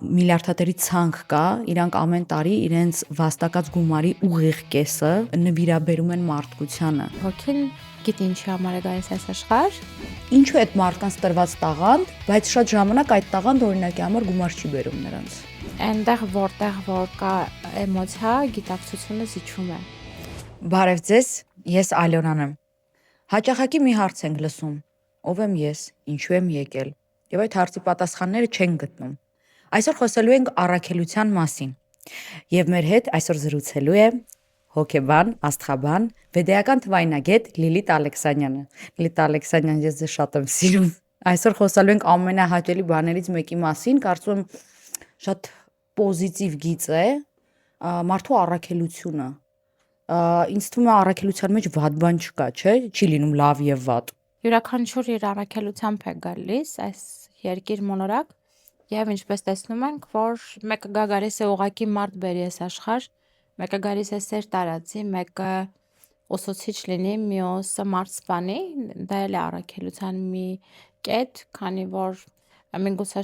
միլիարդատերի ցանկ կա, իրանք ամեն տարի իրենց վաստակած գումարի ուղիղ կեսը նվիրաբերում են մարդկությանը։ Հոգին գիտի ինչի համար է գալիս այս աշխարհ։ Ինչու է այդ մարդկանց տրված տաղանդ, բայց շատ ժամանակ այդ տաղանդը օրինակի համար գումար չի բերում նրանց։ Այնտեղ որտեղ որ կա էմոցիա, գիտակցությունը զիջում է։ Բարև ձեզ, ես Ալյոնան եմ։ Հաճախակի մի հարց ենք լսում. ով եմ ես, ինչու եմ եկել, եւ այդ հարցի պատասխանները չենք գտնում։ Այսօր խոսելու ենք առաքելության մասին։ Եվ մեր հետ այսօր զրուցելու է հոգեբան, աստղաբան, վեդեական թվայնագետ Լիլիթ Ալեքսանյանը։ Լիլիթ Ալեքսանյան, ես ձեզ շատ եմ սիրում։ Այսօր խոսելու ենք ամենահաճելի բաներից մեկի մասին, կարծում եմ շատ պոզիտիվ գիծ է, մարդու առաքելությունը։ Ինձ թվում է առաքելության մեջ վատ բան չկա, չէ՞, չի լինում լավ եւ վատ։ Յուրաքանչյուր իր առաքելությամբ է գալիս այս երկիր մոլորակ եւ ինչպես տեսնում ենք, որ մեկը գալիս է ուղակի մարդ բերի այս աշխարհ, մեկը գալիս է սեր տարածի, մեկը ուսուցիչ լինի, մյուսը մարդ սպանի, դա էլ է առաքելության մի կետ, քանի որ միգուցե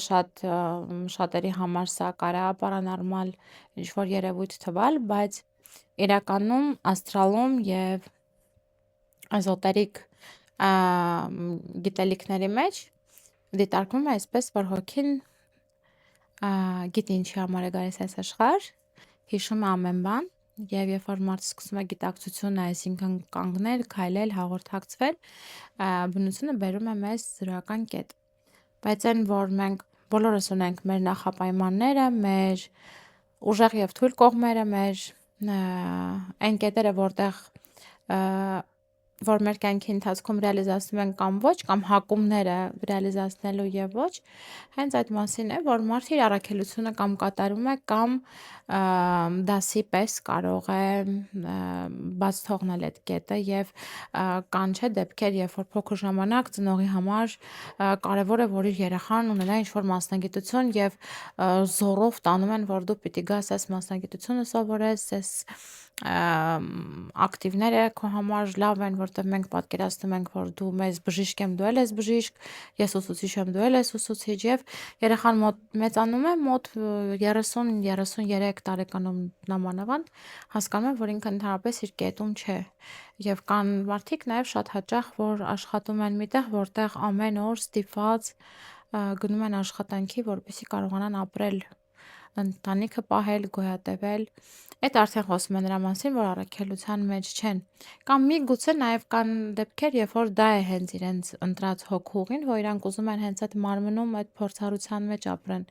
շատերի համար սա կարա պարանորմալ ինչ-որ երևույթ թվալ, բայց իրականում աստրալում եւ էզոտերիկ գիտելիքների մեջ դիտարկվում է այսպես, որ հոգին գիտի ինչի համար է գալիս այս աշխարհ, հիշում է ամեն բան եւ երբ որ մարդը սկսում է գիտակցությունը, այսինքն կանգնել, քայլել, հաղորդակցվել, բնությունը բերում է մեզ զրոյական կետ։ Բայց այն, որ մենք բոլորս ունենք մեր նախապայմանները, մեր ուժեղ եւ թույլ կողմերը, մեր այն կետերը, որ մեր կյանքի ընթացքում ռեալիզացնում են կամ ոչ, կամ հակումները ռեալիզացնելու եւ ոչ, հենց այդ մասին է, որ մարդը իր առաքելությունը կամ կատարում է, կամ դասի պես կարող է բաց թողնել այդ կետը եւ կան չէ դեպքեր, երբ որ փոքր ժամանակ ծնողի համար կարեւոր է, որ իր երեխան ունենա ինչ-որ մասնագիտություն եւ զորով տանում են, որ դու պիտի գաս այս մասնագիտությունը սովորես, այս ակտիվները քո համար լավ են, որտեղ մենք պատկերացնում ենք, որ դու մեզ բժիշկ եմ, դու ես բժիշկ, ես ուսուցիչ եմ, դու ես ուսուցիչ եւ երեխան մեծանում է մոտ 30-33 տարեկանում նամանավանդ հասկանում է, որ ինքը ընդհանրապես իր կետում չէ եւ կան մարդիկ նաեւ շատ հաճախ, որ աշխատում են միտեղ, որտեղ ամեն օր ստիպված գնում են աշխատանքի, որպեսզի կարողանան ապրել, ընտանիքը պահել, գոյատևել։ Այդ արդեն խոսում է նրա մասին, որ առաքելության մեջ չեն։ Կամ միգուցե նաև կան դեպքեր, երբ որ դա է հենց իրենց ընտրած հոգուղին, որ իրանք ուզում են հենց այդ մարմնում այդ փորձառության մեջ ապրեն։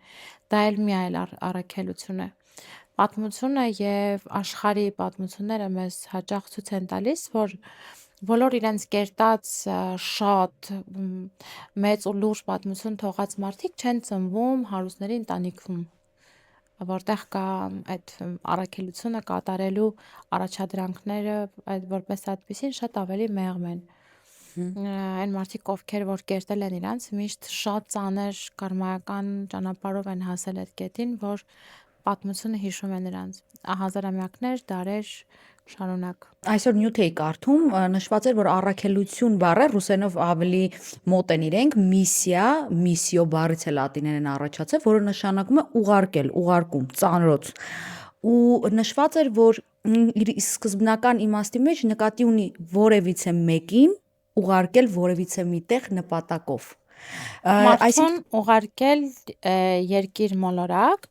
Դա էլ մի այլ առաքելություն է։ Պատմությունը եւ աշխարհի պատմությունները մեզ հաճախ ցույց են տալիս, որ բոլոր իրենց կերտած շատ մեծ ու լուրջ պատմություն թողած մարդիկ չեն ծնվում հարուստների ընտանիքում, որտեղ կա այդ առաքելությունը կատարելու առաջադրանքները, այդ որպես այդպեսին շատ ավելի մեղմ են։ Այն մարդիկ, ովքեր որ կերտել են իրանց, միշտ շատ ծանր կարմայական ճանապարհով են հասել այդ կետին, որ պատմությունը հիշում է նրանց հազարամյակներ, դարեր շարունակ։ Այսօր նյութ էի կարդում, նշված էր, որ առաքելություն բառը ռուսերենով ավելի մոտ են իրենք, միսիո բառից է լատիներեն առաջացել, որը նշանակում է ուղարկել, ուղարկում, ծանրոց։ Ու նշված էր, որ իր սկզբնական իմաստի մեջ նկատի ունի որևիցե մեկին ուղարկել որևիցե միտեղ նպատակով։ Մարդուն ուղարկել երկիր մոլորակ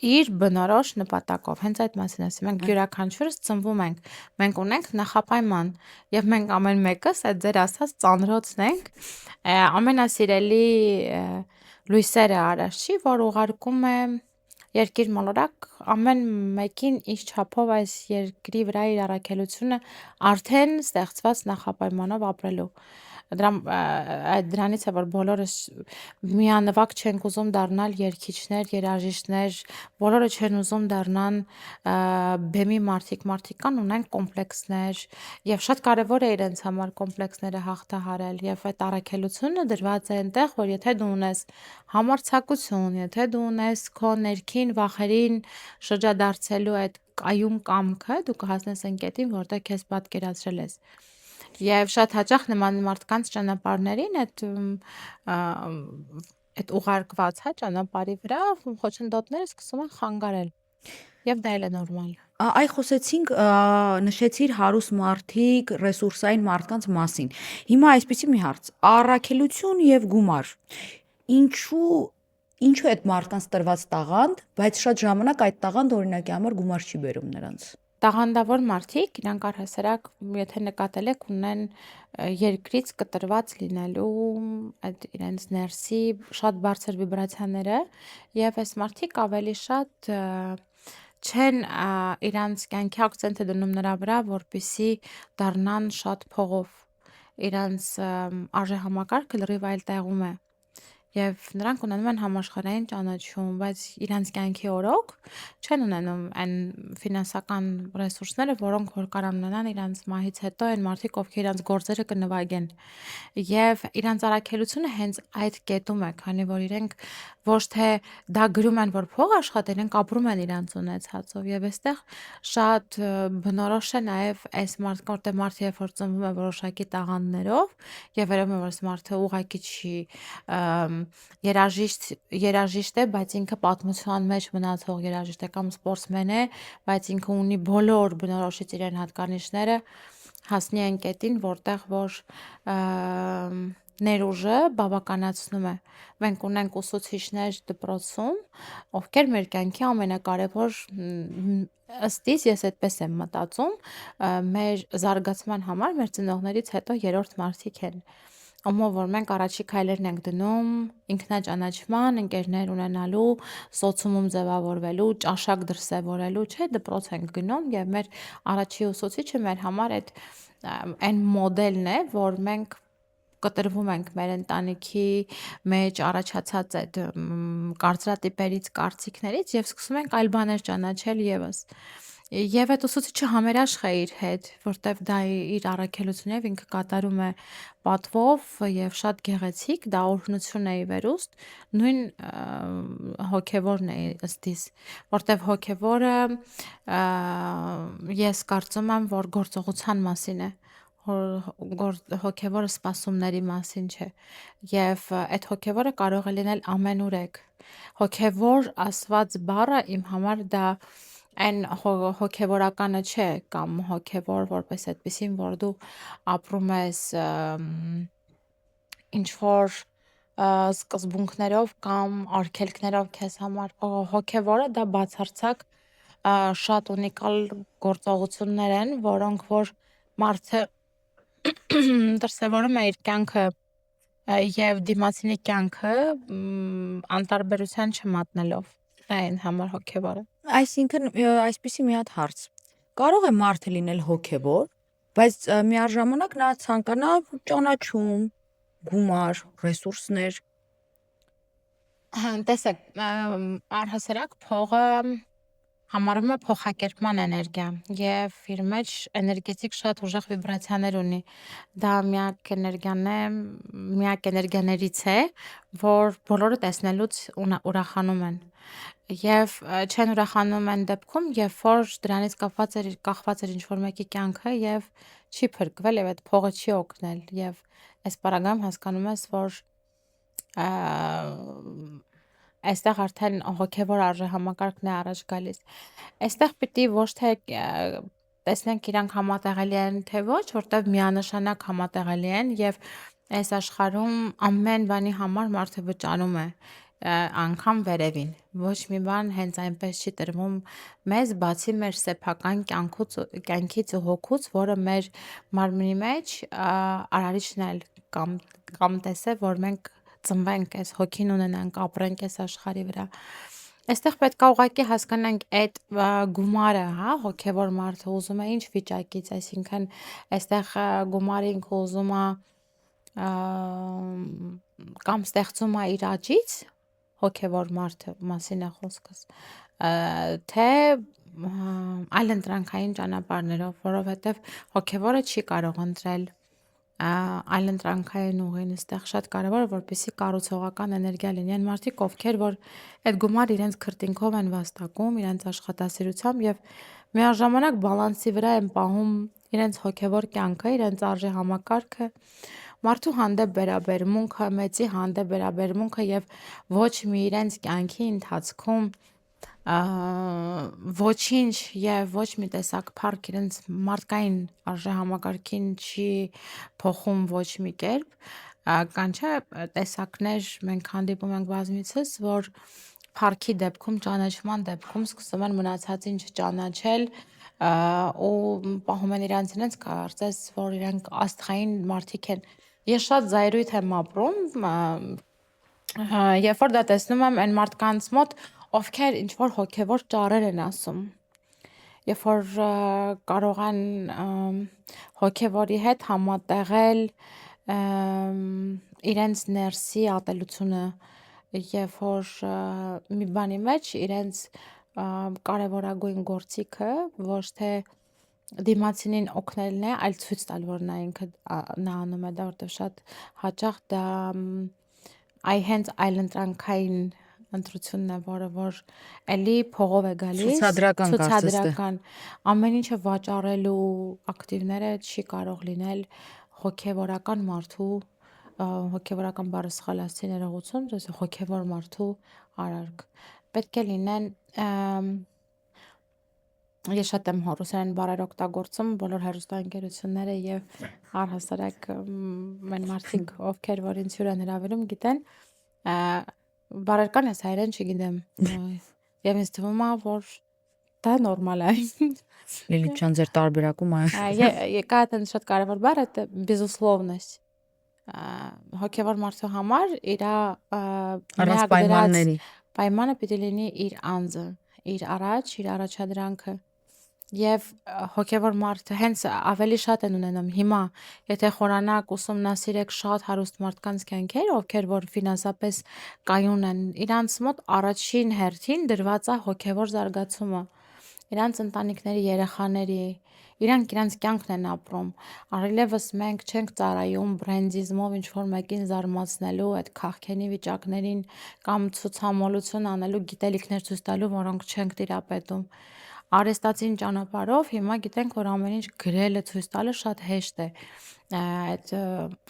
իր բնորոշ նպատակով, հենց այդ մասին ասում ենք, յուրաքանչյուրս ծնվում ենք, մենք ունենք նախապայման եւ մենք ամեն մեկս այդ ձեր ասած ծանրոցն ենք, ամենասիրելի լույսերը արարչի, որ ուղարկում է երկիր մոլորակ ամեն մեկին իր չափով այս երկրի վրա իր առաքելությունը արդեն ստեղծված նախապայմանով ապրելու։ Դրանից է, որ բոլորս միանվագ չենք ուզում դառնալ երգիչներ, երաժիշտներ, բոլորը չեն ուզում դառնան բեմի մարդիկ կան, ունեն կոմպլեքսներ եւ շատ կարեւոր է իրենց համար կոմպլեքսները հաղթահարել եւ այդ առաքելությունը դրված է այնտեղ, որ եթե դու ունես համարձակություն, եթե դու ունես քո ներքին վախերին շրջադարձելու այդ կայուն կամքը, դու կհասնես այն կետին, որտեղ քեզ պատկերացրել ես։ Եվ շատ հաճախ նման մարդկանց ճանապարհներին այդ այդ ուղարկված, հա, ճանապարհի վրա խոչընդոտները սկսում են խանգարել։ Եվ դա էլ է նորմալ։ Այ խոսեցինք, նշեցիր հարուստ մարդիկ, ռեսուրսային մարդկանց մասին։ Հիմա այսպեսի մի հարց. առաքելություն եւ գումար։ Ինչու այդ մարդկանց տրված տաղանդ, բայց շատ ժամանակ այդ տաղանդը օրինակի համար գումար չի բերում նրանց։ Տաղանդավոր մարդիկ, իրանք առհասարակ, եթե նկատել եք, ունեն երկրից կտրված լինելու այդ իրենց ներսի շատ բարձր վիբրացիաները եւ այս մարդիկ ավելի շատ չեն իրանց կյանքի акցենտը դնում նրա վրա, որպեսի դառնան շատ փողով։ Իրանց արժեհամակարգը լրիվ այլ տեղում է։ Եվ նրանք ունենում են համաշխարհային ճանաչում, բայց իրանց կյանքի օրոք չեն ունենում այն ֆինանսական ռեսուրսները, որոնք որ կարան ունենան իրանց մահից հետո այն մարդիկ, ովքեր իրանց գործերը կնվագեն։ Եվ իրանց առաքելությունը հենց այդ կետում է, քանի որ իրենք ոչ թե դա գրում են, որ փող աշխատեն, իրենք ապրում են իրանց ունեցածով եւ այստեղ շատ բնորոշ է նաեւ այս մարդը, որտեղ մարդը երբ որ ծնվում է որոշակի տաղանդներով եւ վերում է որ այս մարդը ուղակի չի երաժիշտ է, բայց ինքը պատմության մեջ մնացող երաժիշտ է կամ սպորտսմեն է, բայց ինքը ունի բոլոր բնորոշից իրեն հատկանիշները, հասնի այն կետին, որտեղ որ ներուժը բավականացնում է։ Մենք ունենք ուսուցիչներ դպրոցում, ովքեր մեր կյանքի ամենակարևոր ըստ իս ես այդպես եմ մտածում, մեր զարգացման համար մեր ծնողներից հետո երրորդ մարդիկ են։ Ումով որ մենք առաջի քայլերն ենք դնում ինքնաճանաչման, ընկերներ ունենալու, սոցիումում ձևավորվելու, ճաշակ դրսևորելու, չէ, դպրոց ենք գնում եւ մեր առաջի ուսուցիչը մեր համար այդ այն մոդելն է, որ մենք կտրվում ենք մեր ընտանիքի մեջ առաջացած այդ կարծրատիպերից, կարծիքներից եւ սկսում ենք այլ բաներ ճանաչել եւս։ Եվ այդ ուսուցիչը համերաշխ է իր հետ, որտեվ դա իր առաքելությունն է, ինքը կատարում է պատվով եւ շատ գեղեցիկ, դա օրհնություն է ի վերուստ, նույն հոգեվորն է ըստ իս, որտեվ հոգեվորը ես կարծում եմ, որ գործողության մասին է, հոգեվորը սպասումների մասին չէ եւ այդ հոգեվորը կարող է լինել ամենուրեք։ Հոգեվոր ասված բառը իմ համար դա այն հոգեվորականը չէ կամ հոգեվոր որպես այդպեսին, որ դու ապրում ես ինչ որ սկզբունքներով կամ արգելքներով քեզ համար։ Հոգեվորը դա բացարձակ շատ ունիկալ գործողություններ են, որոնք որ մարդը դրսևորում է իր կյանքը եւ դիմացինի կյանքը անտարբերության չմատնելով։ Դա է համար հոգեվորը։ Այսինքն այսպեսի մի հատ հարց։ Կարող է մարդը լինել հոգեվոր, բայց միաժամանակ նա ցանկանա ճանաչում, գումար, ռեսուրսներ։ Տեսեք, առհասարակ փողը համարվում է փոխակերպման էներգիա եւ իր մեջ էներգետիկ շատ ուժեղ վիբրացիաներ ունի։ Դա միակ էներգիան է, միակ էներգիաներից է, որ բոլորը տեսնելուց ուրախանում են։ Եվ չեն ուրախանում այն դեպքում, երբ որ դրանից կախված էր ինչ-որ մեկի կյանքը եւ չի փրկվել եւ այդ փողը չի օգնել եւ այս պարագայում հասկանում ես, որ այստեղ արդեն հոգեվոր արժեհամակարգն է առաջ գալիս։ Այստեղ պիտի ոչ թե տեսնենք իրանք համատեղելի են թե ոչ, որտեվ միանշանակ համատեղելի են եւ այս աշխարհում ամեն բանի համար մարդը վճարում է անգամ վերևին։ Ոչ մի բան հենց այնպես չի տրվում մեզ, բացի մեր սեփական կյանքից ու հոգուց, որը մեր մարմնի մեջ արարիչն է կամ տեսե, որ մենք ծնվենք, այս հոգին ունենանք, ապրենք այս աշխարհի վրա։ Այստեղ պետք է ուղղակի հասկանանք այդ գումարը, հա, հոգեվոր մարդը ուզում է ինչ վիճակից, այսինքն այստեղ գումարը ինքը ուզում է կամ ստեղծում է իր աճից, հոգեվոր մարդը մասին է խոսքս, թե այլ ընտրանքային ճանապարհներով, որովհետև հոգեվորը չի կարող ընտրել այլ ընտրանքային ուղին, այստեղ շատ կարևոր է, որպեսզի կառուցողական էներգիա լինի։ Այն մարդիկ, ովքեր որ այդ գումարը իրենց քրտինքով են վաստակում, իրենց աշխատասիրությամբ եւ միաժամանակ բալանսի վրա են պահում իրենց հոգեվոր կյանքը, իրենց արժեհամակարգը, մարդու հանդեպ վերաբերմունքը, մեծի հանդեպ վերաբերմունքը եւ ոչ մի իրենց կյանքի ընթացքում ոչինչ եւ ոչ մի տեսակ փառք իրենց մարդկային արժեհամակարգին չի փոխում ոչ մի կերպ, կան չէ տեսակներ մենք հանդիպում ենք բազմիցս, որ փառքի դեպքում, ճանաչման դեպքում սկսում են մնացածին չճանաչել ու պահում են իրենց կարծես, որ իրենք աստղային մարդիկ են։ Ես շատ զայրույթ եմ ապրում, երբ որ դա տեսնում եմ այն մարդկանց մոտ, ովքեր ինչ որ հոգևոր ճառեր են ասում։ Երբ որ կարող են հոգևորի հետ համատեղել իրենց ներսի ատելությունը, երբ որ մի բանի մեջ իրենց կարևորագույն գործիքը ոչ թե դիմացինին օգնելն է, այլ ցույց տալ, որ նա անում է դա, որտեղ շատ հաճախ դա հենց այլընտրանքային ընտրությունն է, որ էլի փողով է գալիս, Ցուցադրական կարծես թե։ ցուցադրական, ամեն ինչը վաճառելու ակտիվները չի կարող լինել հոգևորական մարդու, հոգևորական բառը սխալ ասացի ներողություն, հոգևոր մարդու արարք։ Պետք է լինեն ես շատ եմ ռուսերեն բառեր օգտագործում, բոլոր հեռուստաընկերությունները եւ առհասարակ մեն մարդիկ, ովքեր որ ինձ հյուր են հրավիրում, գիտեն, բառեր կան, ես հայերեն չգիտեմ։ Եվ ինձ թվում է, որ դա նորմալ է։ Լիլիթ ջան, ձեր տարբերակում Կա այդպես շատ կարևոր բառ, это безусловность։ Հոգևոր մարդու համար իր առանց պայմանների։ պայմանը պիտի լինի իր անձը, իր առաջ, իր առաջադրանքը։ Եվ հոգևոր մարդը հենց ավելի շատ են ունենում հիմա, եթե խորանակ ուսումնասիրեք շատ հարուստ մարդկանց կյանքեր, ովքեր որ ֆինանսապես կայուն են, իրանց մոտ առաջին հերթին դրված է հոգևոր զարգացումը, իրանց ընտանիքների երեխաների, իրանք իրանց կյանքն են ապրում։ Առիլևս մենք չենք ծառայում բրենդիզմով ինչ որ մեկին զարմացնելու, այդ քաղքենի վիճակներին կամ ցուցամոլություն անելու, գիտելիքներ ցույց տալու, որոնք չենք տիրապետում։ Արեստացին ճանապարհով հիմա գիտենք, որ ամեն ինչ գրելը ցույց տալը շատ հեշտ է։ Այդ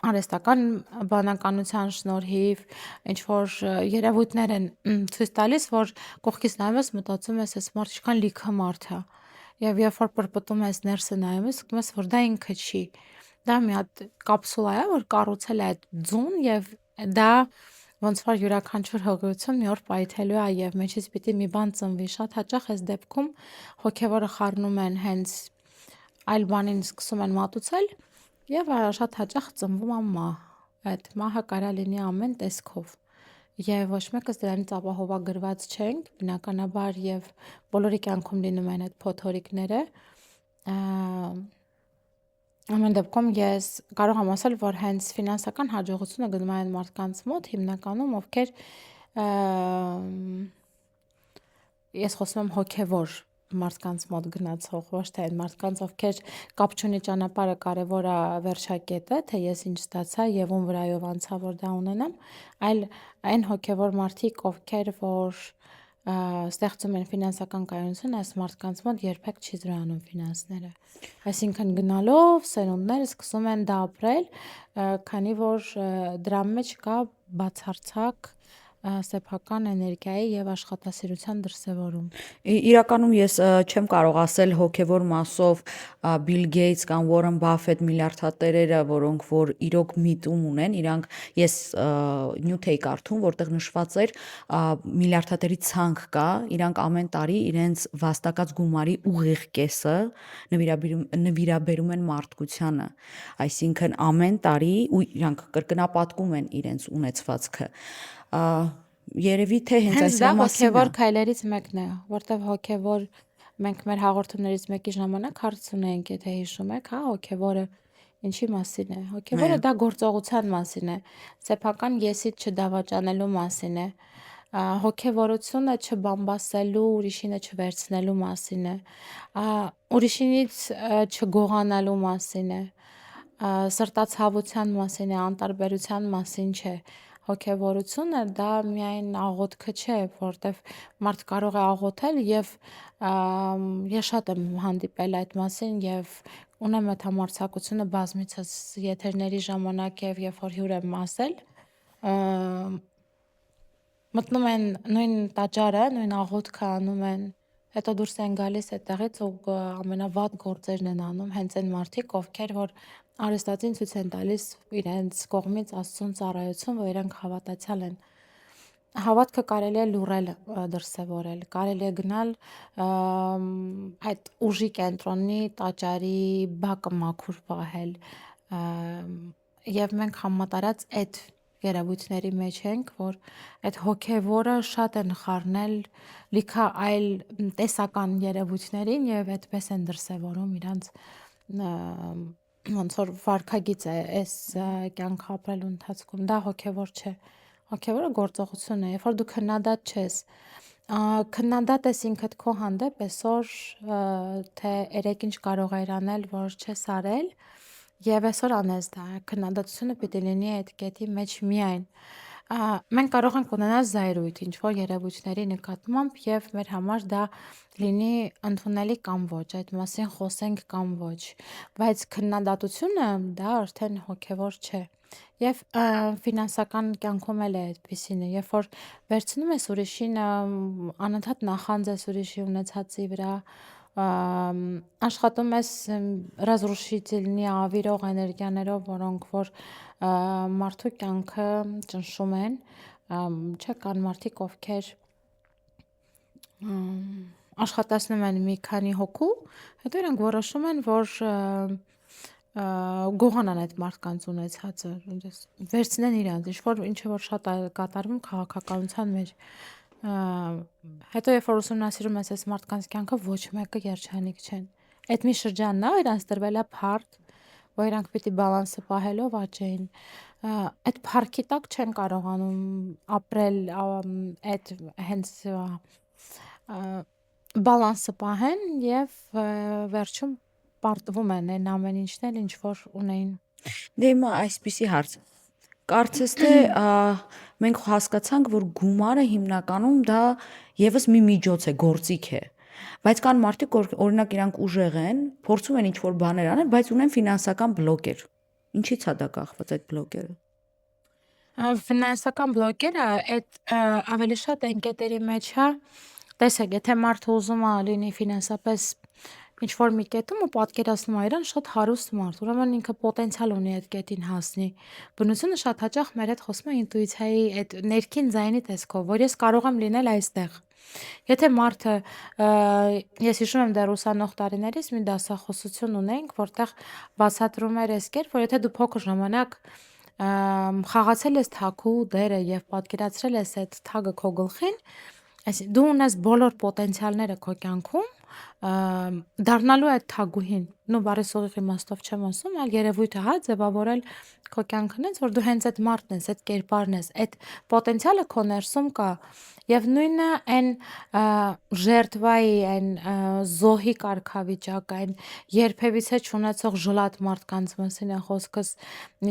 արեստական բանականության շնորհիվ ինչ որ երևույթներ են ցույց տալիս, որ կողքից նայում ես, մտածում ես, այս մարդը ինչքան լիքը մարդ է։ Եվ երբ որ պրպտում ես ներսը նայում ես, զգում ես, որ դա ինքը չի։ Դա մի հատ կապսուլա է, որ կառուցել է այդ ձուն եւ դա ոնց որ յուրաքանչյուր հղիություն մի օր պայթելու է եւ մեջից պիտի մի բան ծնվի։ Շատ հաճախ այս դեպքում հոգևորը խառնում են հենց այլ բանին սկսում են մատուցել եւ շատ հաճախ ծնվում է մահ։ Այդ մահը կարա լինի ամեն տեսքով։ Եվ ոչ մեկս դրանից ապահովագրված չենք, բնականաբար եւ բոլորի կյանքում լինում են այդ փոթորիկները։ Ամեն դեպքում ես կարող եմ ասել, որ հենց ֆինանսական հաջողությունը գնում է այն մարդկանց մոտ հիմնականում, ովքեր ես խոսում եմ հոգևոր մարդկանց մոտ գնացող, ոչ թե այն մարդկանց, ովքեր կապ չունի ճանապարհը կարևոր է վերջակետը, թե ես ինչ ստացա եւ ում վրայով անցա, որ դա ունենամ, այլ այն հոգևոր մարդիկ, ովքեր որ ստեղծում են ֆինանսական կայունություն, այս մարդկանց մոտ երբեք չի զրանում ֆինանսները։ Այսինքն գնալով սերունդները սկսում են դա ապրել, քանի որ դրա մեջ կա բացարձակ սեփական էներգիայի եւ աշխատասիրության դրսեւորում։ Իրականում ես չեմ կարող ասել հոգևոր մասով Բիլ Գեյթս կամ Ուորեն Բաֆեթ միլիարդատերերը, որոնք որ իրոք միտում ունեն, իրանք ես նյութ էի կարդում, որտեղ նշված էր միլիարդատերի ցանկ կա, իրանք ամեն տարի իրենց վաստակած գումարի ուղիղ կեսը նվիրաբերում են մարդկությանը, այսինքն ամեն տարի ու իրանք կրկնապատկում են իրենց ունեցվածքը։ Երևի թե հենց այս դա մասին հոգևոր քայլերից մեկն է, որտեղ հոգևոր մենք մեր հաղորդումներից մեկի ժամանակ հարցում ենք, եթե հիշում եք, հա, հոգևորը ինչի մասին է։ Հոգևորը դա գործողության մասին է, սեփական եսից չդավաճանելու մասին է։ Հոգևորությունը չբամբասելու, ուրիշինը չվերցնելու մասին է։ Ուրիշինից չգողանալու մասին է։ Սրտացավության մասին է, անտարբերության մասին չէ։ Հոգևորությունը դա միայն աղոթքը չէ, որտեվ մարդ կարող է աղոթել եւ ես շատ եմ հանդիպել այդ մասին եւ ունեմ այդ համարձակությունը բազմիցս եթերների ժամանակ եւ երբ որ հյուր եմ ասել, մտնում են նույն տաճարը, նույն աղոթքը անում են, հետո դուրս են գալիս այդտեղից ու ամենավատ գործերն են անում հենց այն մարդիկ, ովքեր որ արհեստածին ցույց են տալիս իրենց կողմից Աստծուն ծառայություն, որ իրենք հավատացյալ են։ Հավատքը կարելի է լուրել, դրսևորել, կարելի է գնալ այդ ուժի կենտրոնի տաճարի բակը մաքուր պահել, եւ մենք համատարած այդ երևույթների մեջ ենք, որ այդ հոգևորը շատ են խառնել լիքը այլ տեսական երևույթներին եւ այդպես են դրսևորում իրանց ոնց որ վարքագիծ է այս կյանքը ապրելու ընթացքում, դա հոգևոր չէ։ Հոգևորը գործողություն է, երբ որ դու քննադատ չես, քննադատ ես ինքդ քո հանդեպ այսօր, թե երեք ինչ կարող ես անել, որ չես արել, եւ այսօր անես դա, քննադատությունը պիտի լինի այդ կետի մեջ միայն։ Մենք կարող ենք ունենալ զայրույթ ինչ որ երևույթների նկատմամբ եւ մեր համար դա լինի ընդունելի կամ ոչ, այդ մասին խոսենք կամ ոչ, բայց քննադատությունը դա արդեն հոգևոր չէ։ Եվ ֆինանսական կյանքում էլ է այդպիսին է, երբ որ վերցնում ես ուրիշին, անընդհատ նախանձ ես ուրիշի ունեցածի վրա, աշխատում ես разрушительный ավիրող էներգիաներով, որոնք որ մարդու կյանքը ճնշում են, չէ, կան մարդիկ, ովքեր աշխատացնում են մի քանի հոգու, հետո իրենք որոշում են, որ գողանան այդ մարդկանց ունեցածը, վերցնեն իրանց, ինչը որ շատ կատարվում քաղաքականության մեջ։ Հետո երբ որ ուսումնասիրում ես այս մարդկանց կյանքը, ոչ մեկը երջանիկ չեն։ Այդ մի շրջանն է, իրանց տրվել է փառք, որ իրանք պիտի բալանսը պահելով աճեն։ Այդ փառքի տակ չեն կարողանում ապրել, այդ հենց բալանսը պահեն եւ վերջում պարտվում են այն ամեն ինչն էլ ինչ որ ունեին։ Դե հիմա այսպիսի հարց։ Կարծես թե մենք հասկացանք, որ գումարը հիմնականում դա եւս մի միջոց է, գործիք է։ Բայց կան մարդիկ, որ օրինակ իրանք ուժեղ են, փորձում են ինչ-որ բաներ անել, բայց ունեն ֆինանսական բլոկեր։ Ինչի՞ց է դա կախված այդ բլոկերը։ Ֆինանսական բլոկերը այդ ավելի շատ ընկետերի մեջ է։ Տեսեք, եթե մարդը ուզում է լինի ֆինանսապես ինչ որ մի կետում ու պատկերացնում է իրան շատ հարուստ մարդ, ուրեմն ինքը պոտենցիալ ունի այդ կետին հասնի։ Բնությունը շատ հաճախ մեր հետ խոսում է ինտուիցիայի այդ ներքին ձայնի տեսքով, որ ես կարող եմ լինել այստեղ։ Եթե մարդը, ես հիշում եմ դեռ ուսանող տարիներից մի դասախոսություն ունենք, որտեղ բացատրում էր այս կերպ, որ եթե դու փոքր ժամանակ խաղացել ես թագու դերը եւ պատկերացրել ես այդ թագը քո գլխին, այսինքն դու ունես բոլոր պոտենցիալները քո կյանքում, դառնալու այդ թագուհին, նո բարեսողի իմաստով չեմ ասում, այլ երևույթը հա ձևավորել քո կյանքն ես, որ դու հենց այդ մարդն ես, այդ կերպարն ես, այդ պոտենցիալը քո ներսում կա։ Եվ նույնը այն ժերտվայի, այն զոհի կարգավիճակ, այն երբևիցե չունեցող ժլատ մարդկանց մասին է խոսքս,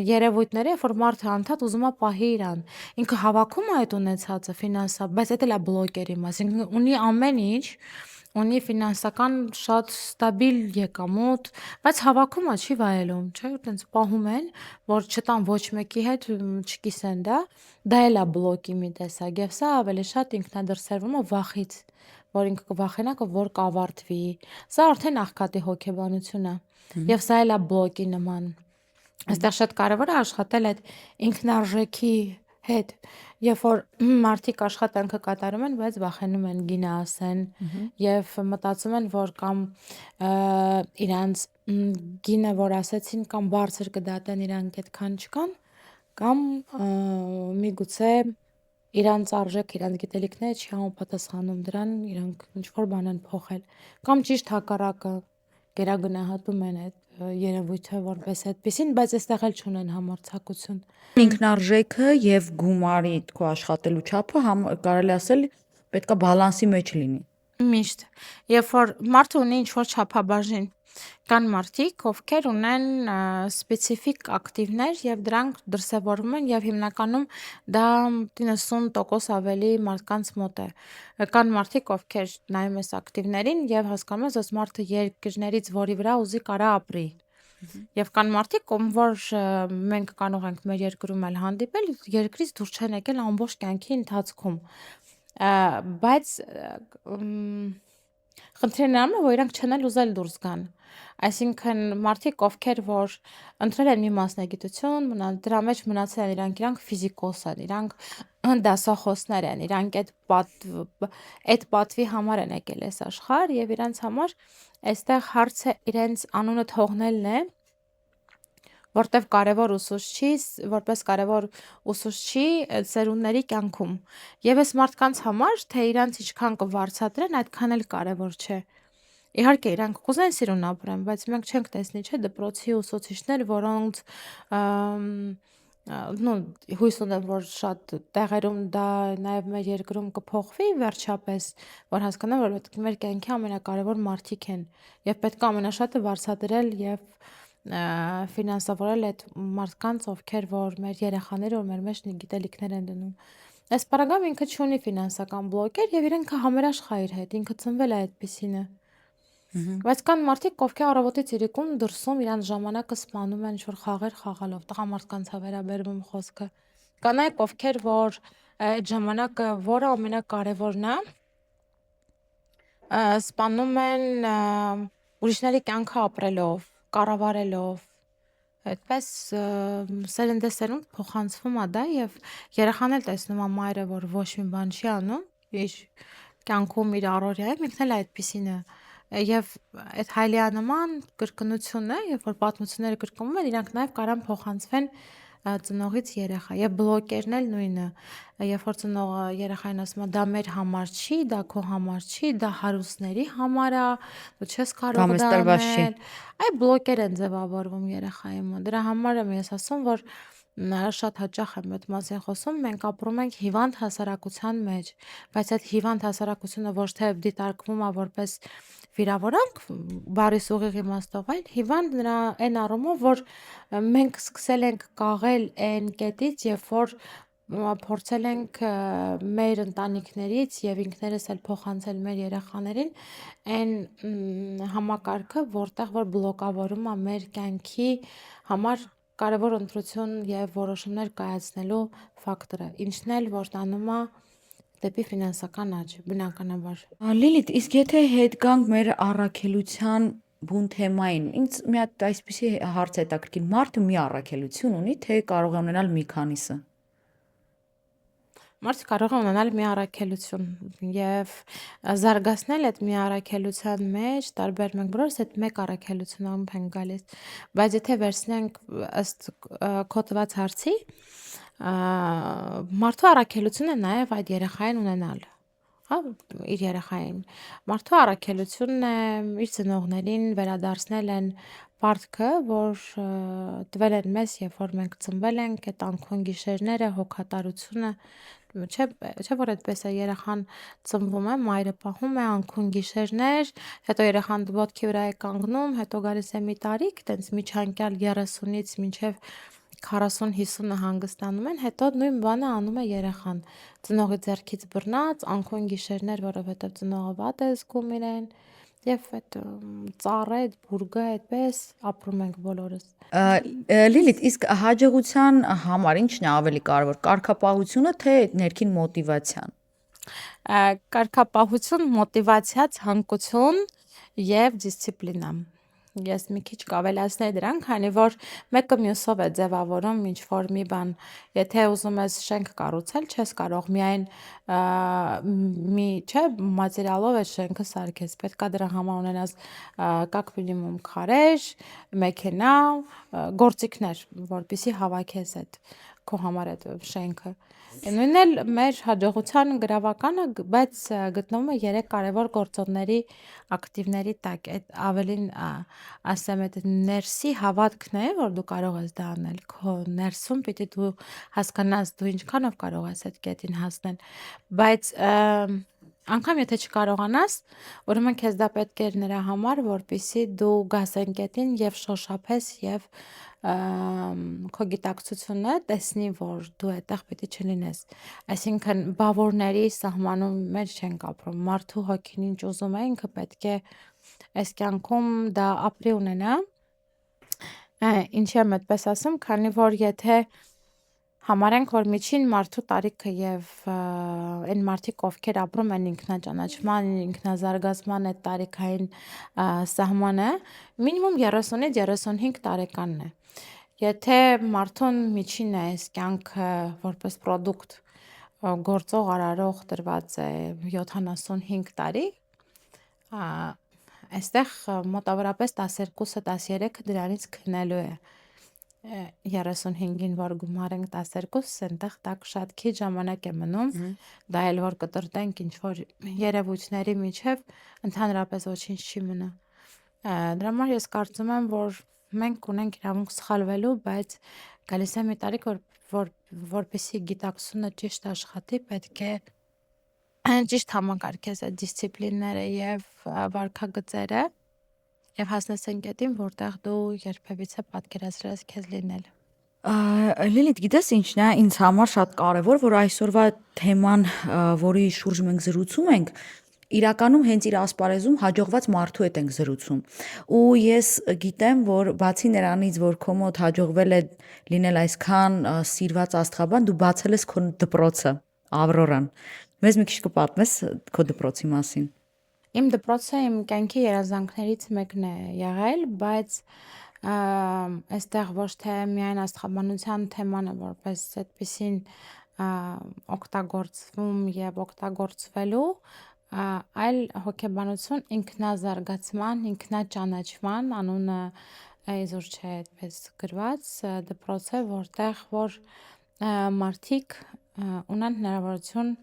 երևույթները, որ մարդը անդադ ուզում է պահի իրան։ Ինքը հավաքում է այդ ունեցածը ֆինանսա, բայց դա էլ է բլոկերի մասին, ունի ամեն ինչ, ունի ֆինանսական շատ ստաբիլ եկամուտ, բայց հավաքում է, չի վայելում, չէ՞, այտենց պահում են, որ չտան ոչ մեկի հետ, չկիսեն դա էլ է բլոկի մի տեսակ, եւ սա ավելի շատ ինքնադրսերվում է վախից, որ ինքը կվախենա, որ կավարտվի։ Սա արդեն աղքատի հոգեբանություն է, եւ սա էլ է բլոկի նման։ Այստեղ շատ կարևոր է աշխատել այդ ինքնարժեքի հետ, երբ որ մարդիկ աշխատանքը կատարում են, բայց վախենում են գինը ասեն եւ մտածում են, որ կամ իրանց գինը, որ ասեցին, կամ բարձր կդատեն իրանք այդքան չկան, կամ միգուցե իրանց արժեք, իրանց գիտելիքները չի համապատասխանում դրան, իրանք ինչ որ բան են փոխել, կամ ճիշտ հակառակը գերագնահատում են այդ երևույթը որպես այդպեսին, բայց այստեղ էլ չունեն համարձակություն։ Ինքնարժեքը եւ գումարի քո աշխատելու չափը կարելի ասել պետքա բալանսի մեջ լինի։ Միշտ, երբ որ մարդը ունի ինչ-որ չափաբաժին, կան մարդիկ, ովքեր ունեն սպეციფიկ ակտիվներ եւ դրանք դրսեւորվում են եւ հիմնականում դա 90% ավելի մարդկանց մոտ է։ Կան մարդիկ, ովքեր նայում ես ակտիվներին եւ հասկանում ես, որ մարդը երկրներից որի վրա ուզի կարա ապրի։ Եվ կան մարդիկ, ում որ մենք կարող ենք մեր երկրում էլ հանդիպել, երկրից դուրս չեն եկել ամբողջ կյանքի ընթացքում։ Բայց խնդիրը նրանում է, որ իրանք չեն էլ ուզել դուրս գան։ Այսինքն մարդիկ, ովքեր որ ընտրել են մի մասնագիտություն, դրա մեջ մնացել են իրանք ֆիզիկոս են, իրանք դասախոսներ են, իրանք այդ պատվի համար են եկել այս աշխարհ եւ իրանք համար այստեղ հարցը իրենց անունը թողնելն է, որտեվ կարևոր ուսուցչի, որպես կարևոր ուսուցչի ծերունների կյանքում։ Եվ այս մարդկանց համար, թե իրանց ինչքան կվարձատրեն, այդքան էլ կարևոր չէ։ Իհարկե, իրանք կուզեն սիրուն ապրեն, բայց մենք չենք տեսնի, չէ, դպրոցի ուսուցիչներ, որոնց նո հույս ունեմ, որ շատ տեղերում դա նաև մեր երկրում կփոխվի վերջապես, որ հասկանան, որ մեր կյանքի ամենակարևոր մարդիկ են եւ պետք է ամենաշատը վարձատրել եւ ֆինանսավորել այդ մարդկանց, ովքեր որ մեր երեխաները, որ մեր մեջ գիտելիքներ են դնում։ Այս պարագայում ինքը չունի ֆինանսական բլոկեր եւ իրենքը համերաշխ է իր հետ, ինքը ծնվել է այդպեսինը։ Բայց կան մարդիկ, ովքեր առավոտից իրիկուն դրսում իրանց ժամանակը սպանում են ինչ-որ խաղեր խաղալով, տղամարդկանց է վերաբերվում խոսքը։ Կանայք, ովքեր որ այդ ժամանակը, որը ամենակարևորն է, սպանում են ուրիշների կյանքը ապրելով, կառավարելով, այդպես սերնդեսերունդ փոխանցվում է դա եւ երեխան էլ տեսնում է մայրը, որ ոչ մի բան չի անում, իր կյանքում իր առօրյայում ինքն էլ այդպեսին է։ Եվ այդ հայլիանման կրկնությունն է, երբ որ պատմությունները կրկնվում են, իրանք նաև կարան փոխանցվեն ծնողից երեխա եւ բլոկերն էլ նույնը, երբ որ ծնողը երեխային ասում է դա մեր համար չի, դա քո համար չի, դա հարուստների համար է, դու չես կարող Կամ էս դա տրված չի։ անել, այ բլոկեր են ձևավորվում երեխայի մոտ։ Դրա համար եմ ես ասում, որ շատ հաճախ եմ այդ մասին խոսում, մենք ապրում ենք հիվանդ հասարակության մեջ, բայց այդ հիվանդ հասարակությունը ոչ թե դիտարկվում է որպես վիրավորանք, բարիս ուղիղ իմաստով, այլ հիվանդ նրա այն առումով, որ մենք սկսել ենք կաղել այն կետից, երբ որ փորձել ենք մեր ընտանիքներից եւ ինքներս էլ փոխանցել մեր երեխաներին այն համակարգը, որտեղ որ բլոկավորում է մեր կյանքի համար կարևոր ընտրություն եւ որոշումներ կայացնելու ֆակտորը, ինչն էլ որ տանում է դեպի ֆինանսական աճ, բնականաբար։ Լիլիթ, իսկ եթե հետ գանք մեր առաքելության բուն թեմային, ինձ մի հատ այսպեսի հարց է հետաքրքիր, մարդը մի առաքելություն ունի, թե կարող է ունենալ մի քանիսը։ Մարդը կարող է ունենալ մի առաքելություն եւ զարգացնել այդ մի առաքելության մեջ, տարբեր մենք բոլորս այդ մեկ առաքելությունով ենք գալիս։ Բայց եթե վերցնենք ըստ քո տված հարցի, մարդու առաքելությունը նաեւ այդ երեխային ունենալ, հա, իր երեխային։ Մարդու առաքելությունն է իր ծնողներին վերադարձնել են պարտքը, որ տվել են մեզ, երբ որ մենք ծնվել ենք, այդ անքուն գիշերները, հոգատարությունը, չէ՞ որ այդպես է երեխան ծնվում է, մայրը պահում է անքուն գիշերներ, հետո երեխան ոտքի վրա է կանգնում, հետո գալիս է մի տարիք, տենց միջանկյալ 30-ից մինչև 40-50-ը հանգստանում են, հետո նույն բանը անում է երեխան։ Ծնողի ձեռքից բռնած, անքուն գիշերներ, որովհետև ծնողը վատ է զգում իրեն, եւ այդ ծառը, այդ բուրգը այդպես ապրում ենք բոլորս։ Լիլիթ, իսկ հաջողության համար ինչն է ավելի կարևոր, կարգապահությունը թե ներքին մոտիվացիան։ Կարգապահություն, մոտիվացիա, ցանկություն եւ դիսցիպլինա։ Ես մի քիչ կավելացնեի դրան, քանի որ մեկը մյուսով է ձևավորում ինչ որ մի բան։ Եթե ուզում ես շենք կառուցել, չես կարող միայն մի, չէ, մատերիալով այդ շենքը սարքես։ Պետք է դրա համար ունենաս как минимум քարեր, մեքենա, գործիքներ, որպեսզի հավաքես այդ քո համար այդ շենքը։ Նույնն էլ մեր հաջողության գրավականը, բայց գտնվում է 3 կարևոր գործոնների ակտիվների տակ։ Այդ ավելին ասեմ, այդ ներսի հավատքն է, որ դու կարող ես դա անել։ Քո ներսում պիտի դու հասկանաս դու ինչքանով կարող ես այդ կետին հասնել։ Բայց անգամ եթե չկարողանաս, ուրեմն քեզ դա պետք էր նրա համար, որպեսզի դու գաս այն կետին եւ շոշափես եւ քո գիտակցությունը տեսնի, որ դու այդտեղ պետք չլինես։ Այսինքն բավորների սահմանում մեջ չենք ապրում։ Մարդու հոգին ինչ ուզում է, ինքը պետք է այս կյանքում դա ապրի ունենա։ Ինչի եմ այդպես ասում, քանի որ եթե համարենք, որ միջին մարդու տարիքը եւ այն մարդիկ, ովքեր ապրում են ինքնաճանաչման, ինքնազարգացման այդ տարիքային սահմանը, մինիմում 30-ից 35 տարեկանն է։ Եթե մարդուն միջին է այս կյանքը որպես product գործող արարող տրված է 75 տարի, այստեղ մոտավորապես 12-ը 13-ը դրանից քնելու է։ 35-ին որ գումարենք 12, այնտեղ տակ շատ քիչ ժամանակ է մնում, դա էլ որ կտրտենք ինչ որ երևույթների միջև ընդհանրապես ոչինչ չի մնա։ Դրա համար ես կարծում եմ, որ մենք ունենք իրավունք սխալվելու, բայց գալիս է մի տարիք, որպեսզի գիտակցությունը ճիշտ աշխատի, պետք է ճիշտ համակարգես այդ դիսցիպլինները եւ վարքագծերը եւ հասնես այն կետին, որտեղ դու երբևիցե պատկերացրել քեզ լինել։ Լիլիթ, գիտես ինչն է, ինձ համար շատ կարևոր, որ այսօրվա թեման, որի շուրջ մենք զրուցում ենք, իրականում հենց իր ասպարեզում հաջողված մարդու հետ ենք զրուցում։ Ու ես գիտեմ, որ բացի նրանից, որ քո մոտ հաջողվել է լինել այսքան սիրված աստղաբան, դու բացել ես քո դպրոցը, Ավրորան։ Մեզ մի քիչ կպատմես քո դպրոցի մասին։ Իմ դպրոցը իմ կյանքի երազանքներից մեկն է եղել, բայց այստեղ ոչ թե միայն աստղաբանության թեման է որպես այդպեսին օգտագործվում եւ օգտագործվելու, այլ հոգեբանություն ինքնազարգացման, ինքնաճանաչման անունը իզուր չէ այդպես գրված դպրոց է, որտեղ որ մարդիկ ունեն հնարավորություն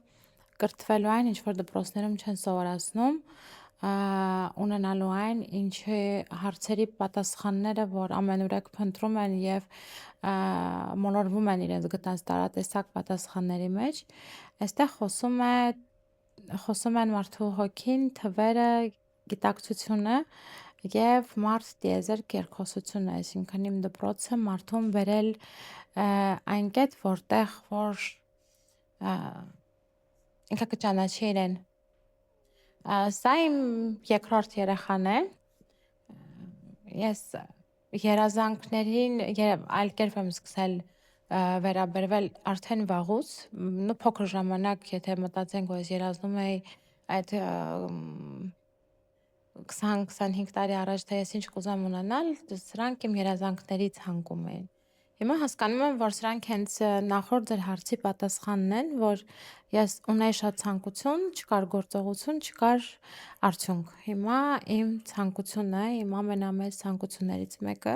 կրթվելու այն, ինչ որ դպրոցներում չեն սովորացնում, ունենալու այն, ինչի հարցերի պատասխանները, որ ամենուրեք փնտրում են եւ մոլորվում են իրենց գտած տարատեսակ պատասխանների մեջ, այստեղ խոսում են մարդու հոգին, թվերը, գիտակցությունը եւ մարդ տիեզերք երկխոսությունը, այսինքն իմ դպրոցը մարդուն վերել այն կետ, որտեղ որ ինքը կճանաչի իրեն։ Սա իմ երկրորդ երեխան է։ Ես երազանքներին այլ կերպ եմ սկսել վերաբերվել արդեն վաղուց, փոքր ժամանակ, եթե մտածենք, որ ես երազնում էի այդ 20-25 տարի առաջ, թե ես ինչ կուզեմ ունենալ, սրանք իմ երազանքների ցանկում էին։ Հիմա հասկանում եմ, որ սրանք հենց նախորդ ձեր հարցի պատասխանն են, որ ես ունեի շատ ցանկություն, չկար գործողություն, չկար արդյունք։ Հիմա իմ ցանկությունը, իմ ամենամեծ ցանկություններից մեկը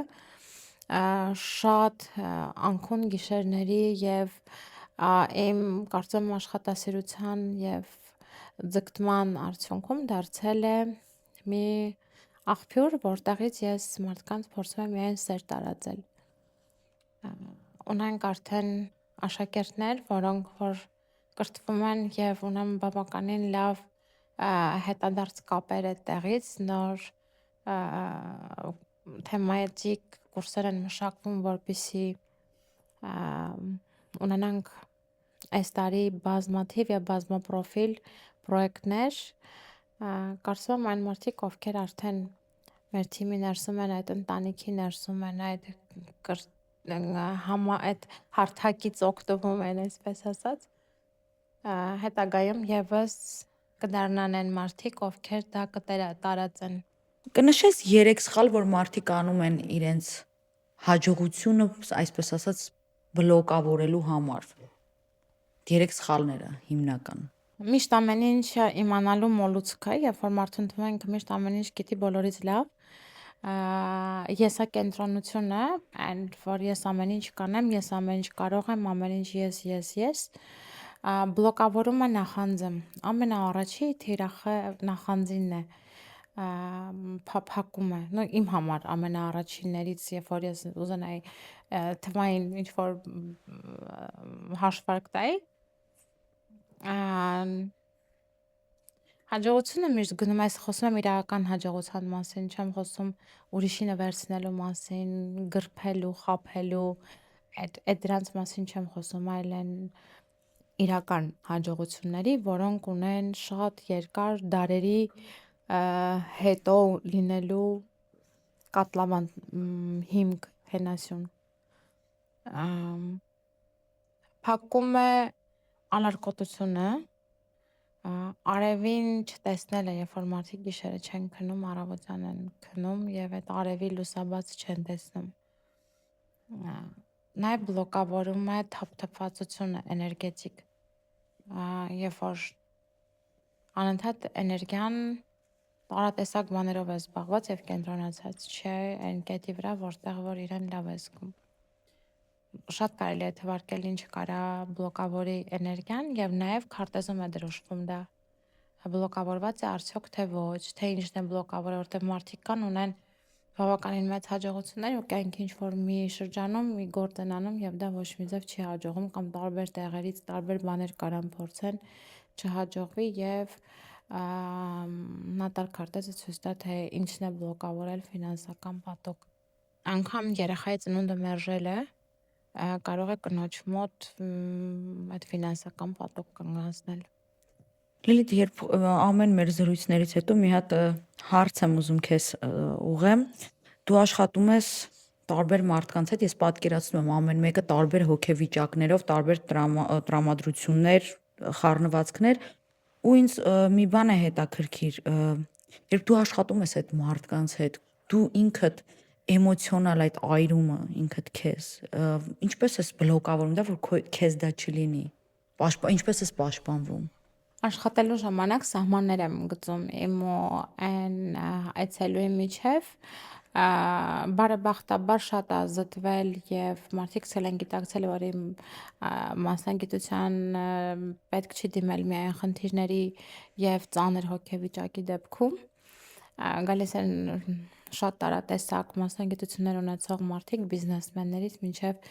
շատ անքուն գիշերների եւ իմ կարծում աշխատասիրության եւ ձգտման արդյունքում դարձել է մի աղբյուր, որտեղից ես մարդկանց փորձում եմ միայն սեր տարածել։ Ունենք արդեն աշակերտներ, որոնք որ կրթվում են եւ ունեն բավականին լավ հետադարձ կապեր այդտեղից, նոր թեմատիկ կուրսեր են մշակվում, որպեսզի ունենանք այս տարի բազմաթիվ եւ բազմապրոֆիլ պրոյեկտներ, կարծում եմ այն մարդիկ, ովքեր արդեն մեր թիմի ներսում են, այդ ընտանիքի ներսում են, այդ հարթակից օգտվում են, այսպես ասած, հետագայում եւս կդառնան այն մարդիկ, ովքեր դա կտարածեն։ Կնշես 3 սխալ, որ մարդիկ անում են իրենց հաջողությունը, այսպես ասած, բլոկավորելու համար։ 3 սխալները հիմնական։ Միշտ ամեն ինչ իմանալու մոլուցքը, երբ որ մարդուն թվում է ինքը միշտ ամեն ինչ գիտի բոլորից լավ, եսակենտրոնությունը, and որ ես ամեն ինչ կանեմ, ես ամեն ինչ կարող եմ, ամեն ինչ ես, բլոկավորումը նախանձը, ամենաառաջի թիրախը նախանձինն է, փափակում է, իմ համար ամենաառաջիններից, երբ որ ես ուզենայի թվային ինչ որ հաշվարկ տայի, Հաջողությունը միշտ գնում այս խոսում եմ իրական հաջողության մասին, չեմ խոսում ուրիշինը վերցնելու մասին, գրփելու, խաբելու, այդ դրանց մասին չեմ խոսում, այլ են իրական հաջողությունների, որոնք ունեն շատ երկար դարերի հետո լինելու կատլավան հիմք հենասյուն։ Փակում է անարկոտությունը, արևին չտեսնելը, երբ որ մարդիկ գիշերը չեն քնում, առավոտյան են քնում եւ այդ արևի լուսաբաց չեն տեսնում։ Նաեւ բլոկավորում է թափթփվածությունը էներգետիկ, երբ որ անընդհատ էներգիան տարատեսակ բաներով է զբաղված եւ կենտրոնացած չէ այն կետի վրա, որտեղ որ իրեն լավ է զգում։ Շատ կարելի է թվարկել ինչ կարա բլոկավորի էներգիան եւ նաեւ քարտեզում է դրոշվում դա բլոկավորված է արդյոք թե ոչ, թե ինչն է բլոկավորը, որտեղ մարդիկ կան ունեն բավականին մեծ հաջողություններ ու կյանքի ինչ որ մի շրջանում մի գործ են անում եւ դա ոչ մի ձև չի հաջողում կամ տարբեր տեղերից տարբեր բաներ կարան փորձեն չհաջողվի եւ նատալ քարտեզը ցույց տա թե ինչն է բլոկավորել ֆինանսական պատոկ։ Անգամ երեխայի ծնունդը մերժել է կարող է կնոջ մոտ այդ ֆինանսական պատոկ կանգնացնել։ Լիլիթ, երբ ամեն մեր զրույցներից հետո մի հատ հարց եմ ուզում քեզ ուղղեմ։ Դու աշխատում ես տարբեր մարդկանց հետ, ես պատկերացնում եմ ամեն մեկը տարբեր հոգեվիճակներով, տարբեր տրամադրություններ, խառնվածքներ, ու ինձ մի բան է հետաքրքիր, երբ դու աշխատում ես այդ մարդկանց հետ, դու ինքդ էմոցիոնալ այդ այրումը ինքդ քեզ ինչպես ես բլոկավորում դա, որ քեզ դա չլինի, ինչպես ես պաշտպանվում։ Աշխատելու ժամանակ սահմաններ եմ գծում իմ ու այն այցելուի միջև, բարեբախտաբար շատ է զտվել եւ մարդիկ ցել են գիտակցել, որ իմ մասնագիտության պետք չի դիմել միայն խնդիրների եւ ծանր հոգեվիճակի դեպքում, գալիս են շատ տարատեսակ մասնագիտություններ ունեցող մարդիկ բիզնեսմեններից մինչև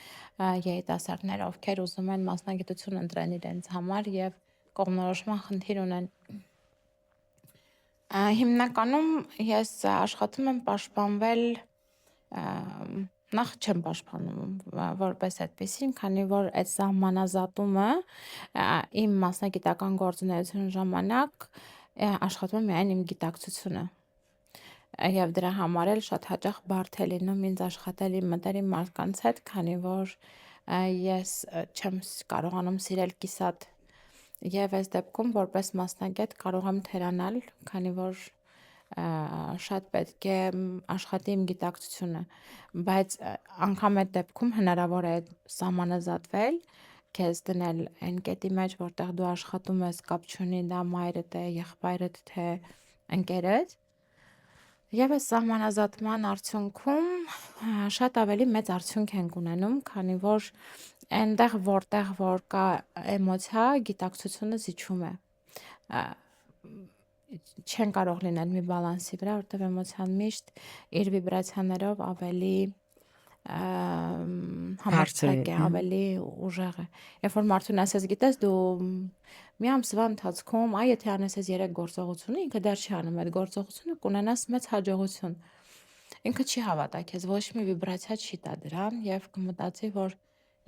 երիտասարդներ, ովքեր ուզում են մասնագիտություն ընտրեն իրենց համար եւ կողմնորոշման խնդիր ունեն։ Հիմնականում ես աշխատում եմ պաշտպանվել, նախ չեմ պաշտպանում որպես այդպեսին, քանի որ այդ սահմանազատումը իմ մասնագիտական գործունեության ժամանակ աշխատում է միայն իմ գիտակցությունը։ Եվ դրա համար էլ շատ հաճախ բարդ է լինում ինձ աշխատել իմ մտերիմ մարդկանց հետ, քանի որ ես չեմ կարողանում սիրել կիսատ եւ այս դեպքում որպես մասնագետ կարող եմ թերանալ, քանի որ շատ պետք է աշխատի իմ գիտակցությունը, բայց անգամ այդ դեպքում հնարավոր է սահմանազատվել, քեզ դնել այն կետի մեջ, որտեղ դու աշխատում ես, կապ չունի դա մայրդ է, եղբայրդ թե ընկերդ։ Եվ այս սահմանազատման արդյունքում շատ ավելի մեծ արդյունք ենք ունենում, քանի որ այնտեղ որտեղ որ կա էմոցիա, գիտակցությունը զիջում է։ Չեն կարող լինել մի բալանսի վրա, որտեղ էմոցիան միշտ իր վիբրացիաներով ավելի համարձակ է, ավելի ուժեղ է։ Երբ որ մարդուն ասես, գիտես, դու մի ամսվա ընթացքում, եթե անես այս 3 գործողությունը, ինքը դեռ չի անում այդ գործողությունը, կունենաս մեծ հաջողություն։ Ինքը չի հավատա քեզ, ոչ մի վիբրացիա չի տա դրան եւ կմտածի, որ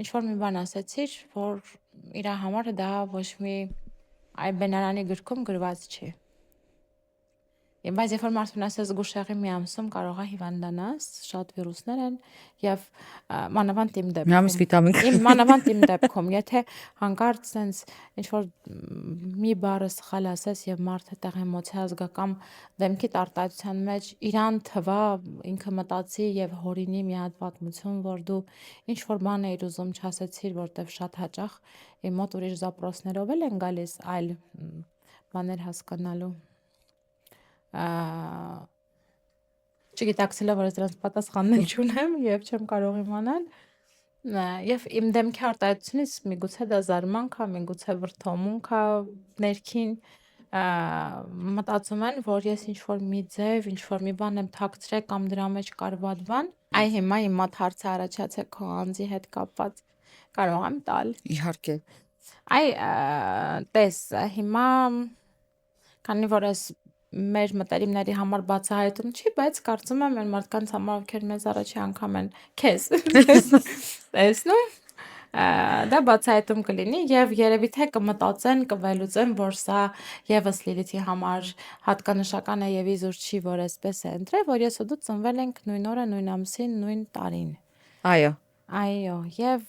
ինչ որ մի բան ասեցիր, որ իր համար դա ոչ մի այ բենարանի գրքում գրված չի։ Բայց երբ որ մարդուն ասես զգուշեղի մի ամսում կարող է հիվանդանաս, շատ վիրուսներ են եւ մանավանդ իմ դեպքում։ Միամս վիտամին։ Մանավանդ իմ դեպքում, եթե հանկարծ sense ինչ որ մի բառը սխալ ասես եւ մարդը տեղ էմոցիա զգա կամ դեմքի արտահայտության մեջ իրան թվա, ինքը մտածի եւ հորինի մի հատ պատմություն, որ դու ինչ որ բան էիր ուզում չասեցիր, որտեվ շատ հաճախ իմ մոտ ուրիշ զապրոսներով են գալիս այլ բաներ հասկանալու։ Չգիտակցելով, որ դրանց պատասխաններ չունեմ եւ չեմ կարող իմանալ եւ իմ դեմքի արտահայտությունից միգուցե դա զարմանք է, միգուցե վրդովմունք է ներքին, մտածում են, որ ես ինչ որ մի ձև, ինչ որ մի բան եմ թաքցրել կամ դրա մեջ կար վատ բան, այ հիմա իմ մոտ հարցը առաջացել քո անձի հետ կապված, կարող եմ տալ։ Իհարկե։ Այ տես, հիմա Քանի որ այս մեր մտերիմների համար բացահայտում չի, բայց կարծում եմ այն մարդկանց համար, ովքեր մեզ առաջի անգամ են քեզ տեսնում, դա բացահայտում կլինի եւ երևի թե կմտածեն, կվելուծեն, որ սա եւս Լիլիթի համար հատկանշական է եւ իզուր չի, որ այսպես է ընտրել, որ ես ու դու ծնվել ենք նույն օրը, նույն ամսին, նույն տարին։ Այո։ Այո, եւ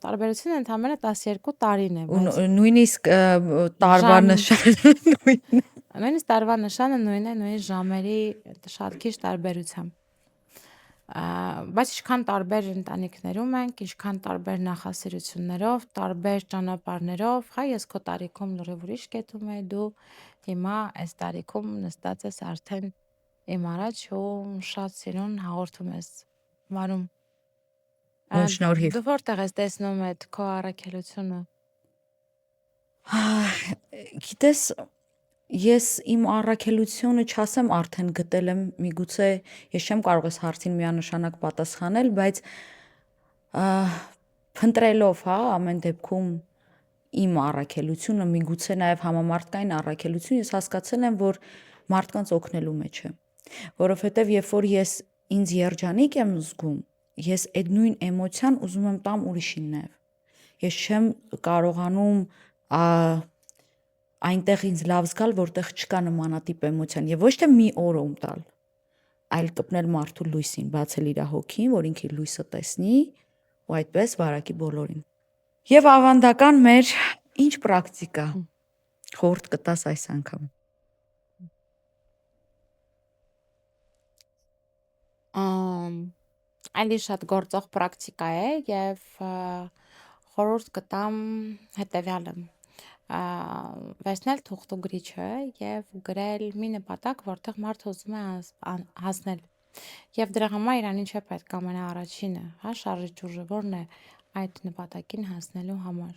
տարբերությունը ընդամենը 12 տարին է, բայց Նույնիսկ տարվա Ժամ- նշանը նույնն է։ նույնիսկ տարվա նշանը նույնն է, նույն ժամերի շատ քիչ տարբերությամբ։ Բայց ինչքան տարբեր ընտանիքներում ենք, ինչքան տարբեր նախասիրություններով, տարբեր ճանապարհներով, հա ես քո տարիքում լրիվ ուրիշ կետում եի, դու հիմա այս տարիքում նստած ես արդեն իմ առաջ ու շատ սիրուն հաղորդում ես վարում։ Շնորհիվ։ Դու որտեղ ես տեսնում այդ քո առաքելությունը։ Գիտես, ես իմ առաքելությունը չասեմ արդեն գտել եմ, միգուցե ես չեմ կարող այս հարցին միանշանակ պատասխանել, բայց փնտրելով, հա, ամեն դեպքում իմ առաքելությունը, միգուցե նաև համամարտկային առաքելություն, ես հասկացել եմ, որ մարդկանց օգնելու մեջ է, որովհետև երբ որ ես ինձ երջանիկ եմ զգում, ես այդ նույն էմոցիան ուզում եմ տամ ուրիշին նաև։ Ես չեմ կարողանում այնտեղ ինձ լավ զգալ, որտեղ չկա նմանատիպ էմոցիան, եւ ոչ թե մի օրում տալ, այլ կպնել մարդու լույսին, բացել իր հոգին, որ ինքը լույսը տեսնի ու այդպես վարակի բոլորին։ Եվ ավանդական մեր ինչ պրակտիկա խորտ կտաս այս անգամ։ Այլի շատ գործող պրակտիկա է եւ խորհուրդ կտամ հետեւյալը։ Վերցնել թուղթ ու գրիչը եւ գրել մի նպատակ, որտեղ մարդը ուզում է հասնել։ Եվ դրա համար իրան ինչ է պետք ամենաառաջինը, հա, շարժիչ ուժը որն է այդ նպատակին հասնելու համար։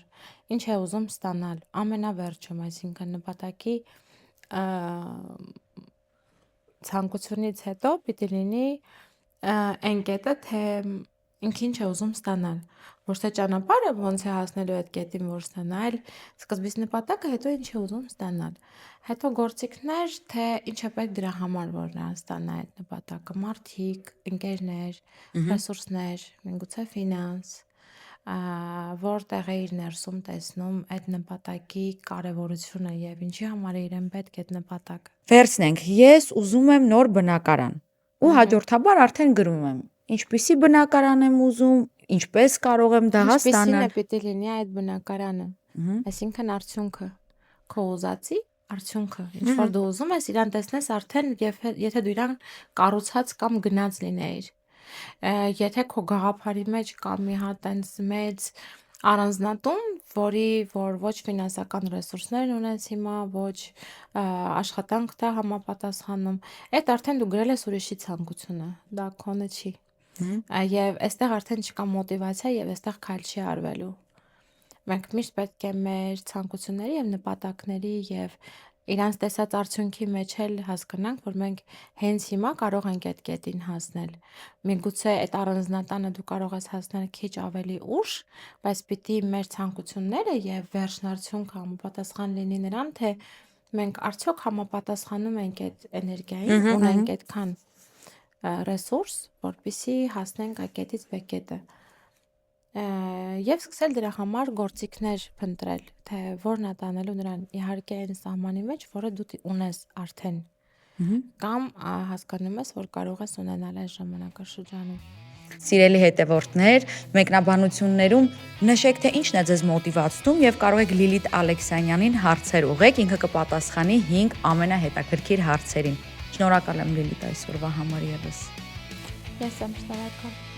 Ինչ է ուզում ստանալ ամենավերջում, այսինքն նպատակի ցանկությունից հետո պիտի լինի այն կետը, թե ինքը ինչ է ուզում ստանալ։ Ոչ թե ճանապարհը ոնց է հասնելու այդ կետին, որ ստանա, այլ սկզբից նպատակը, հետո ինչ է ուզում ստանալ։ Հետո գործիքներ, թե ինչ է պետք դրա համար, որ նա ստանա այդ նպատակը, մարդիկ, ընկերներ, ռեսուրսներ, միգուցե ֆինանս, որտեղ է իր ներսում տեսնում այդ նպատակի կարևորությունը եւ ինչի համար է իրեն պետք այդ նպատակը։ Վերցնենք, ես ուզում եմ նոր բնակարան ու հաջորդաբար արդեն գրում եմ, ինչպիսի բնակարան եմ ուզում, ինչպես կարող եմ դա Ինչպիսին է ստանալ։ պիտի լինի այդ բնակարանը։ Ահա։ Այսինքն արդյունքը, քո ուզածի արդյունքը, ինչ որ դու ուզում ես, իրան տեսնես արդեն, եթե դու իրան կառուցած կամ գնաց լինեիր։ Եթե քո գաղափարի մեջ կա մի հատ այնց մեծ առանձնատուն, որ ոչ ֆինանսական ռեսուրսներ ունես հիմա, ոչ աշխատանք դա համապատասխանում, այդ արդեն դու գրել ես ուրիշի ցանկությունը, դա քոնը չի։ Եվ այստեղ արդեն չկա մոտիվացիա եւ այստեղ քայլ չի արվելու։ Մենք միշտ պետք է մեր ցանկությունների եւ նպատակների եւ իրանց տեսած արդյունքի մեջ էլ հասկանանք, որ մենք հենց հիմա կարող ենք այդ կետին հասնել։ Միգուցե այդ առանձնատանը դու կարող ես հասնել քիչ ավելի ուշ, բայց պիտի մեր ցանկությունները եւ վերջնարդյունքը համապատասխան լինի նրան, թե մենք արդյոք համապատասխանում ենք այդ էներգիային, ունենք այդքան ռեսուրս, որպեսզի հասնենք այդ կետից բե կետը։ Եվ սկսել դրա համար գործիքներ փնտրել, թե որն է տանելու նրան իհարկե այն սահմանի մեջ, որը դու ունես արդեն, կամ հասկանում ես, որ կարող ես ունենալ այս ժամանակաշրջանում։ Սիրելի հետևորդներ, մեկնաբանություններում նշեք, թե ինչն է ձեզ մոտիվացնում եւ կարող եք Լիլիթ Ալեքսանյանին հարցեր ուղղեք, ինքը կպատասխանի 5 ամենահետաքրքիր հարցերին։ Շնորհակալ եմ Լիլիթ այսօրվա համար եւս։ Ես եմ շնորհակալ։